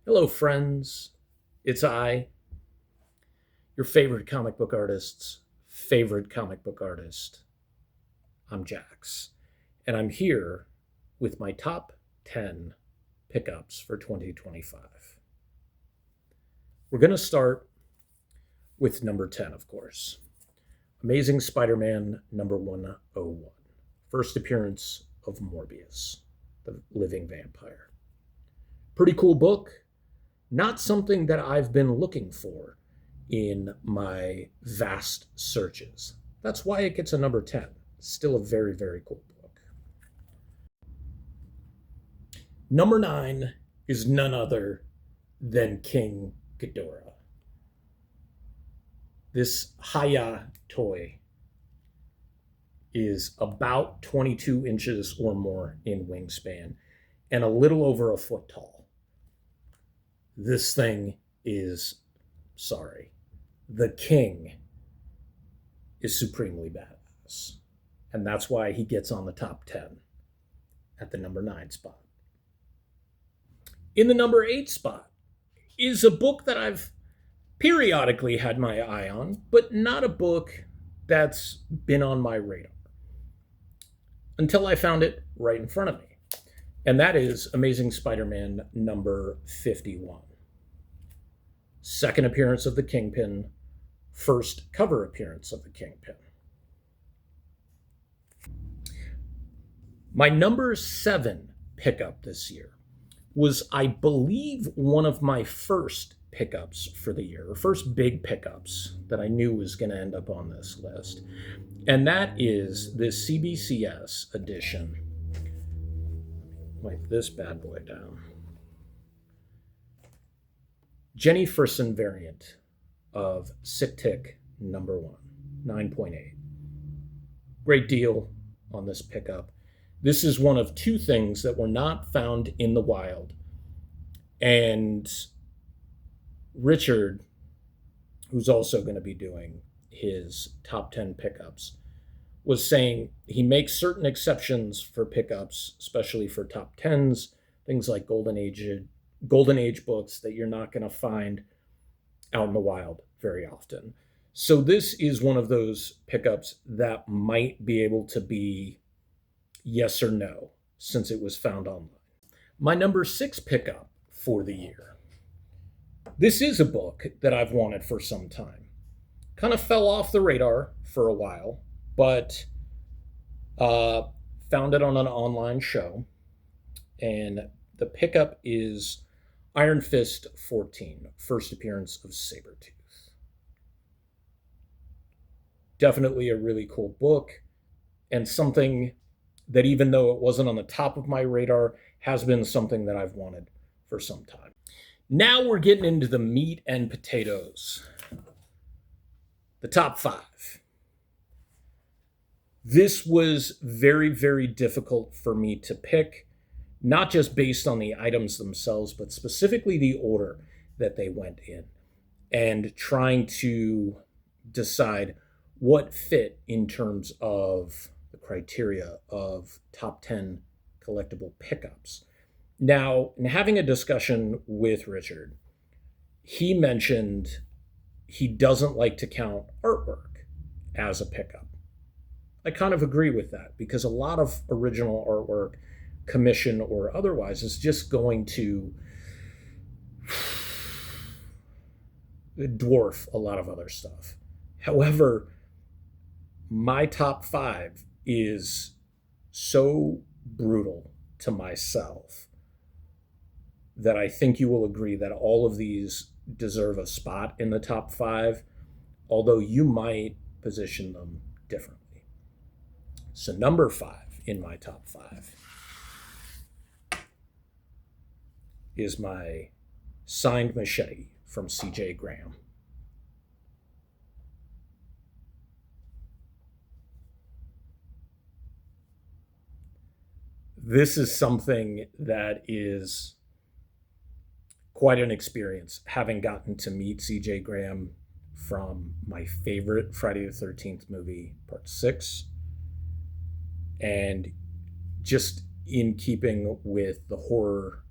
Hello, friends. It's I, your favorite comic book artist's favorite comic book artist. I'm Jax, and I'm here with my top 10 pickups for 2025. We're going to start with number 10, of course. Amazing Spider Man number 101. First appearance of Morbius, the living vampire. Pretty cool book. Not something that I've been looking for in my vast searches. That's why it gets a number 10. Still a very, very cool book. Number 9 is none other than King Ghidorah. This Haya toy is about 22 inches or more in wingspan and a little over a foot tall. This thing is, sorry, the king is supremely badass. And that's why he gets on the top 10 at the number 9 spot. In the number 8 spot is a book that I've periodically had my eye on, but not a book that's been on my radar until I found it right in front of me. And that is Amazing Spider Man number 51. Second appearance of the Kingpin, first cover appearance of the Kingpin. My number 7 pickup this year was, I believe, one of my first pickups for the year, or first big pickups that I knew was going to end up on this list. And that is this CBCS edition. Wipe this bad boy down. Jenny Frison variant of Sick Tick number 1, 9.8. Great deal on this pickup. This is one of two things that were not found in the wild. And Richard, who's also going to be doing his top 10 pickups, was saying he makes certain exceptions for pickups, especially for top 10s, things like Golden Age books that you're not going to find out in the wild very often. So this is one of those pickups that might be able to be yes or no, since it was found online. My number 6 pickup for the year. This is a book that I've wanted for some time. Kind of fell off the radar for a while, but found it on an online show. And the pickup is Iron Fist 14, first appearance of Sabretooth. Definitely a really cool book, and something that, even though it wasn't on the top of my radar, has been something that I've wanted for some time. Now we're getting into the meat and potatoes. The top 5. This was very, very difficult for me to pick, not just based on the items themselves, but specifically the order that they went in, and trying to decide what fit in terms of the criteria of top 10 collectible pickups. Now, in having a discussion with Richard, he mentioned he doesn't like to count artwork as a pickup. I kind of agree with that, because a lot of original artwork, commission or otherwise, is just going to dwarf a lot of other stuff. However, my top 5 is so brutal to myself that I think you will agree that all of these deserve a spot in the top 5, although you might position them differently. So number 5 in my top 5 is my signed machete from C.J. Graham. This is something that is quite an experience, having gotten to meet C.J. Graham from my favorite Friday the 13th movie, Part 6, and just in keeping with the horror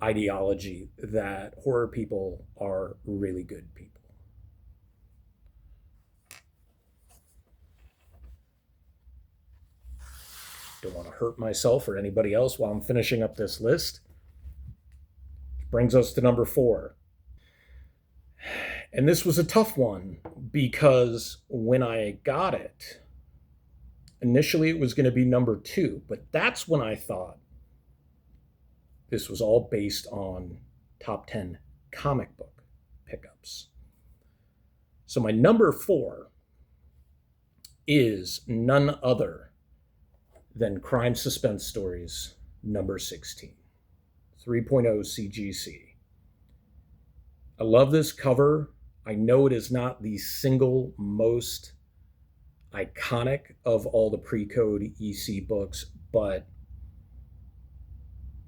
ideology that horror people are really good people. Don't want to hurt myself or anybody else while I'm finishing up this list. Brings us to number 4. And this was a tough one because when I got it, initially it was going to be number 2, but that's when I thought this was all based on top 10 comic book pickups. So my number 4 is none other than Crime Suspense Stories number 16, 3.0 CGC. I love this cover. I know it is not the single most iconic of all the pre-code EC books, but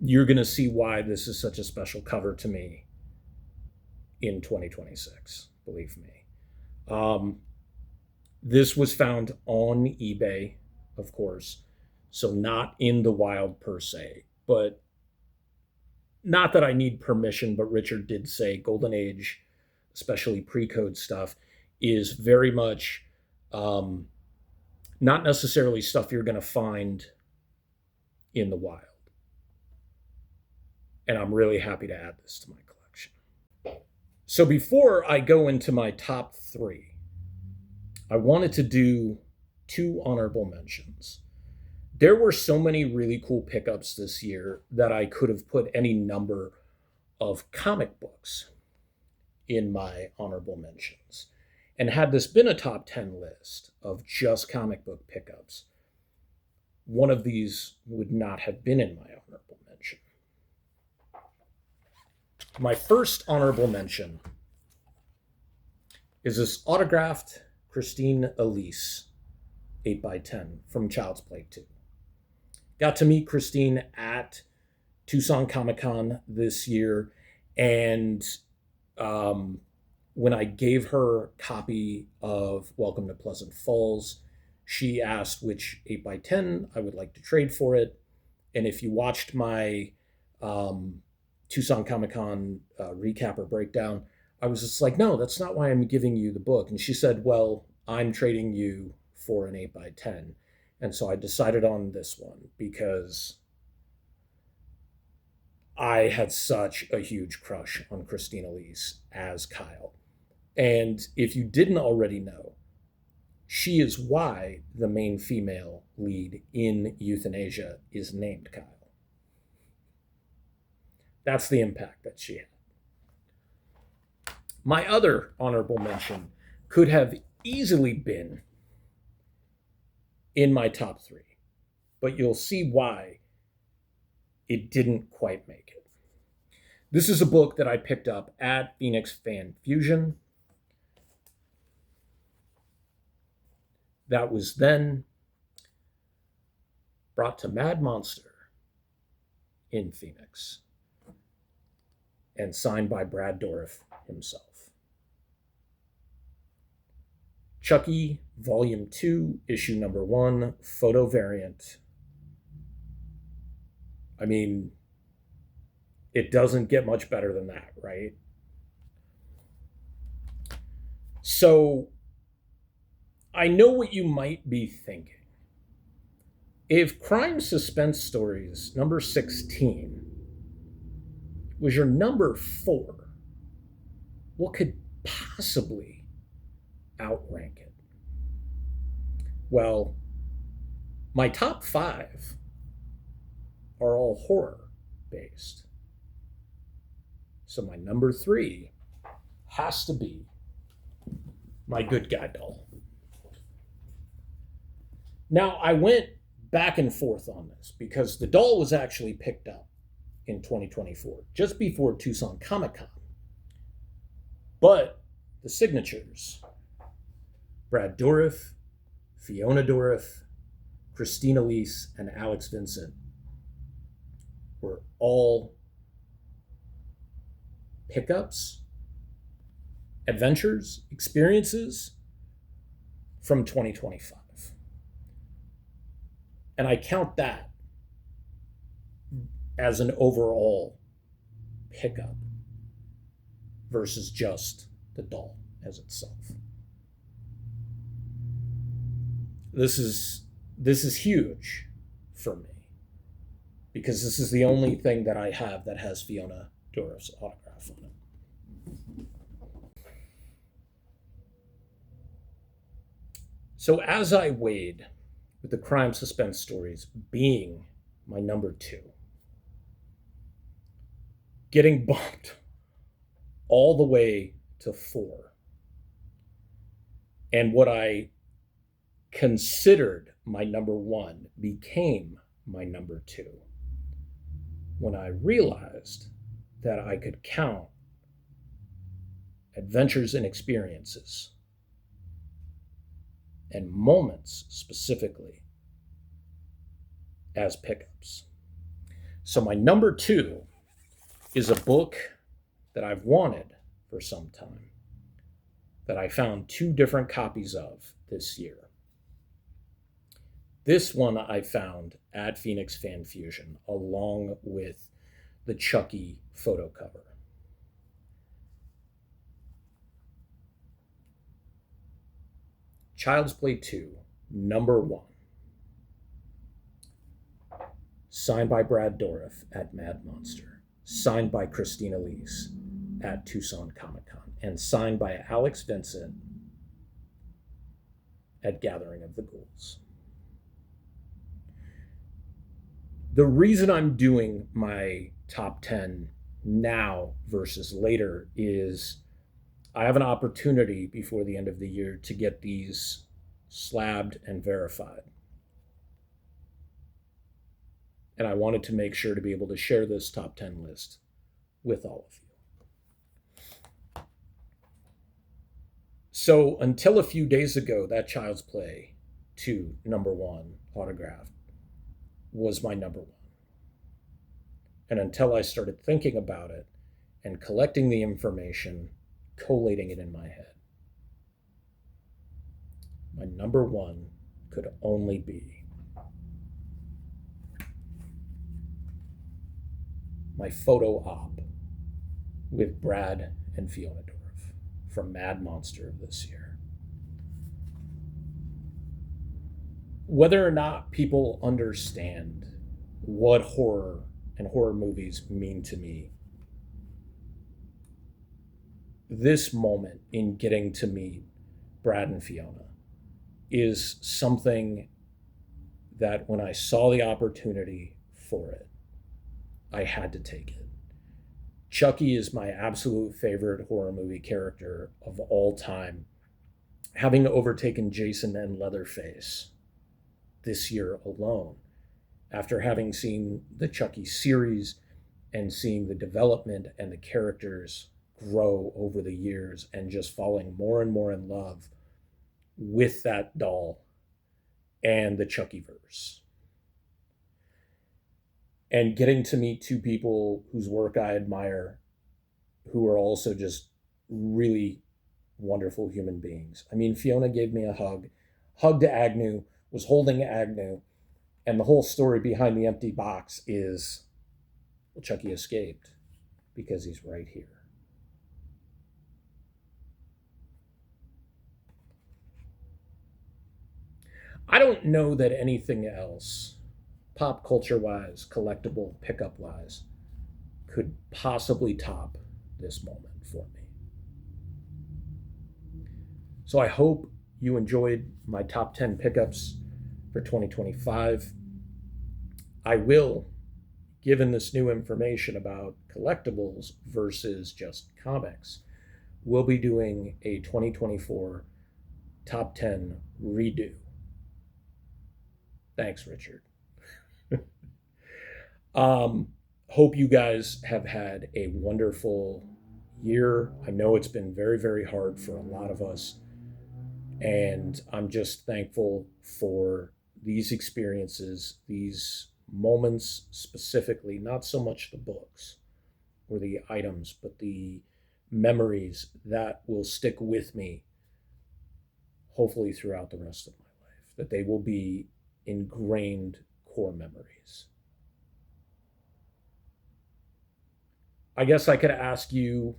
you're going to see why this is such a special cover to me in 2026, believe me. This was found on eBay, of course, so not in the wild per se, but not that I need permission, but Richard did say Golden Age, especially pre-code stuff, is very much not necessarily stuff you're going to find in the wild. And I'm really happy to add this to my collection. So before I go into my top 3, I wanted to do 2 honorable mentions. There were so many really cool pickups this year that I could have put any number of comic books in my honorable mentions. And had this been a top 10 list of just comic book pickups, one of these would not have been in my honorable mention. My first honorable mention is this autographed Christine Elise 8x10 from Child's Play 2. Got to meet Christine at Tucson Comic-Con this year, and when I gave her a copy of Welcome to Pleasant Falls, she asked which 8x10 I would like to trade for it. And if you watched my Tucson Comic-Con recap or breakdown, I was just like, no, that's not why I'm giving you the book. And she said, well, I'm trading you for an 8x10. And so I decided on this one because I had such a huge crush on Christine Elise as Kyle. And if you didn't already know, she is why the main female lead in Euthanasia is named Kyle. That's the impact that she had. My other honorable mention could have easily been in my top 3, but you'll see why it didn't quite make it. This is a book that I picked up at Phoenix Fan Fusion. That was then brought to Mad Monster in Phoenix and signed by Brad Dourif himself. Chucky, Volume 2, Issue Number 1, photo variant. I mean, it doesn't get much better than that, right? So, I know what you might be thinking. If Crime Suspense Stories number 16 was your number 4, what could possibly outrank it? Well, my top 5 are all horror based. So my number 3 has to be My Good Guy Doll. Now, I went back and forth on this because the doll was actually picked up in 2024, just before Tucson Comic-Con. But the signatures, Brad Dourif, Fiona Dourif, Christine Elise, and Alex Vincent, were all pickups, adventures, experiences from 2025. And I count that as an overall pickup versus just the doll as itself. This is huge for me because this is the only thing that I have that has Fiona Dourif's autograph on it. So as I weighed with the crime suspense stories being my number 2, getting bumped all the way to 4, and what I considered my number 1 became my number 2 when I realized that I could count adventures and experiences and moments specifically as pickups. So my number 2 is a book that I've wanted for some time that I found 2 different copies of this year. This one I found at Phoenix Fan Fusion along with the Chucky photo cover. Child's Play 2, number 1. Signed by Brad Dourif at Mad Monster. Signed by Christina Lease at Tucson Comic Con. And signed by Alex Vincent at Gathering of the Ghouls. The reason I'm doing my top 10 now versus later is I have an opportunity before the end of the year to get these slabbed and verified. And I wanted to make sure to be able to share this top 10 list with all of you. So until a few days ago, that Child's Play 2, number 1 autograph was my number 1. And until I started thinking about it and collecting the information, collating it in my head, my number 1 could only be my photo op with Brad and Fiona Dourif from Mad Monster of this year. Whether or not people understand what horror and horror movies mean to me, this moment in getting to meet Brad and Fiona is something that when I saw the opportunity for it, I had to take it. Chucky is my absolute favorite horror movie character of all time, having overtaken Jason and Leatherface this year alone, after having seen the Chucky series and seeing the development and the characters grow over the years and just falling more and more in love with that doll and the Chuckyverse. And getting to meet 2 people whose work I admire, who are also just really wonderful human beings. I mean, Fiona gave me a hug, hugged Agnew, was holding Agnew, and the whole story behind the empty box is, well, Chucky escaped because he's right here. I don't know that anything else, pop culture-wise, collectible, pickup-wise, could possibly top this moment for me. So I hope you enjoyed my top 10 pickups for 2025. I will, given this new information about collectibles versus just comics, we'll be doing a 2024 top 10 redo. Thanks, Richard. Hope you guys have had a wonderful year. I know it's been very, very hard for a lot of us. And I'm just thankful for these experiences, these moments specifically, not so much the books or the items, but the memories that will stick with me, hopefully throughout the rest of my life, that they will be ingrained core memories. I guess I could ask you,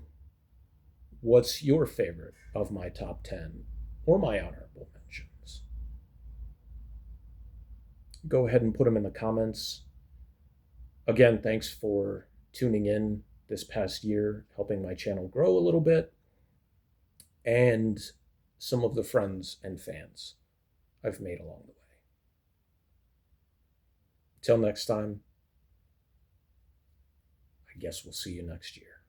what's your favorite of my top 10 or my honorable mentions? Go ahead and put them in the comments. Again, thanks for tuning in this past year, helping my channel grow a little bit, and some of the friends and fans I've made along the way. Till next time, I guess we'll see you next year.